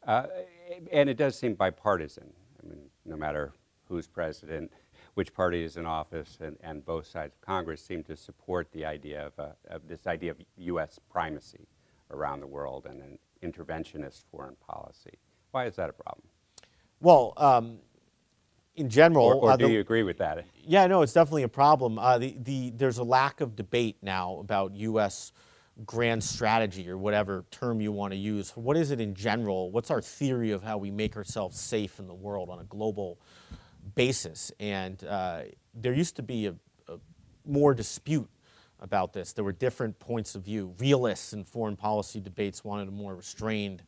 Uh, and it does seem bipartisan. I mean, no matter who's president, which party is in office, and both sides of Congress seem to support the idea of this idea of U.S. primacy around the world and an interventionist foreign policy. Why is that a problem? Well, in general, or do you agree with that? Yeah, no, it's definitely a problem. There's a lack of debate now about U.S. grand strategy, or whatever term you want to use. What is it in general? What's our theory of how we make ourselves safe in the world on a global basis? And there used to be a more dispute about this. There were different points of view. Realists in foreign policy debates wanted a more restrained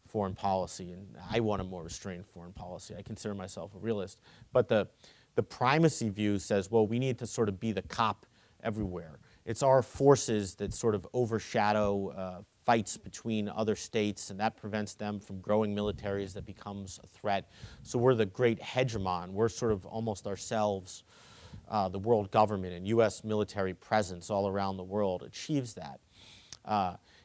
foreign policy, and I want a more restrained foreign policy. I consider myself a realist. But the primacy view says, well, we need to sort of be the cop everywhere. It's our forces that sort of overshadow fights between other states, and that prevents them from growing militaries that becomes a threat. So we're the great hegemon. We're sort of almost ourselves the world government, and U.S. military presence all around the world achieves that.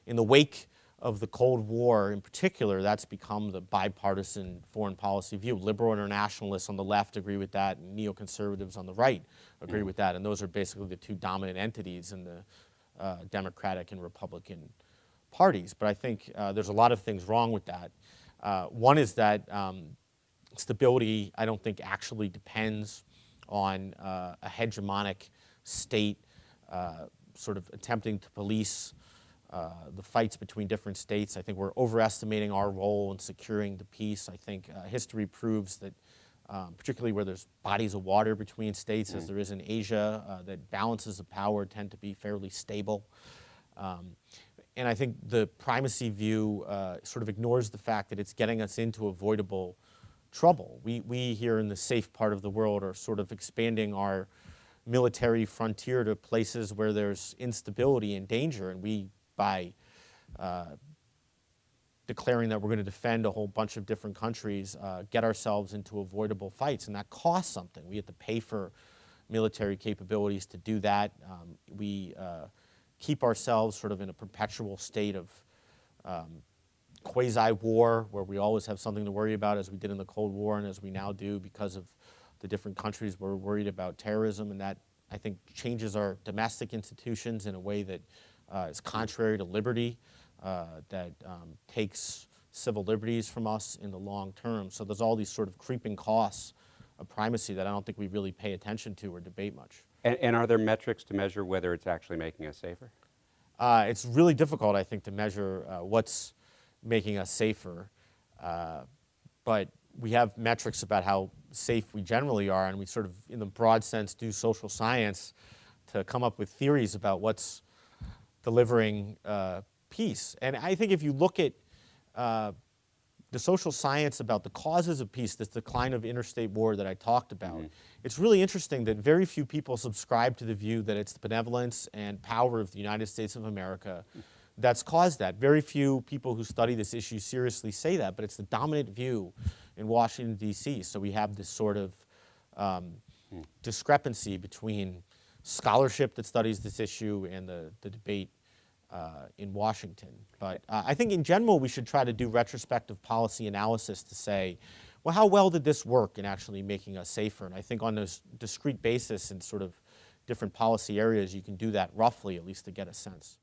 In the wake of the Cold War in particular, that's become the bipartisan foreign policy view. Liberal internationalists on the left agree with that, and neoconservatives on the right agree with that, and those are basically the two dominant entities in the Democratic and Republican parties. But I think there's a lot of things wrong with that. One is that stability, I don't think, actually depends on a hegemonic state sort of attempting to police the fights between different states. I think we're overestimating our role in securing the peace. I think history proves that, particularly where there's bodies of water between states, as there is in Asia, that balances of power tend to be fairly stable. And I think the primacy view sort of ignores the fact that it's getting us into avoidable trouble. We here in the safe part of the world are sort of expanding our military frontier to places where there's instability and danger, and we, by declaring that we're going to defend a whole bunch of different countries, get ourselves into avoidable fights, and that costs something. We have to pay for military capabilities to do that. We keep ourselves sort of in a perpetual state of quasi-war, where we always have something to worry about, as we did in the Cold War and as we now do because of the different countries we're worried about terrorism, and that, I think, changes our domestic institutions in a way that is contrary to liberty, that takes civil liberties from us in the long term. So there's all these sort of creeping costs of primacy that I don't think we really pay attention to or debate much. And are there metrics to measure whether it's actually making us safer? It's really difficult, I think, to measure what's making us safer. But we have metrics about how safe we generally are, and we sort of, in the broad sense, do social science to come up with theories about what's delivering peace. And I think if you look at the social science about the causes of peace, this decline of interstate war that I talked about, it's really interesting that very few people subscribe to the view that it's the benevolence and power of the United States of America that's caused that. Very few people who study this issue seriously say that, but it's the dominant view in Washington, D.C. So we have this sort of discrepancy between scholarship that studies this issue and the debate in Washington. But I think in general we should try to do retrospective policy analysis to say, well, how well did this work in actually making us safer? And I think on this discrete basis in sort of different policy areas, you can do that roughly, at least to get a sense.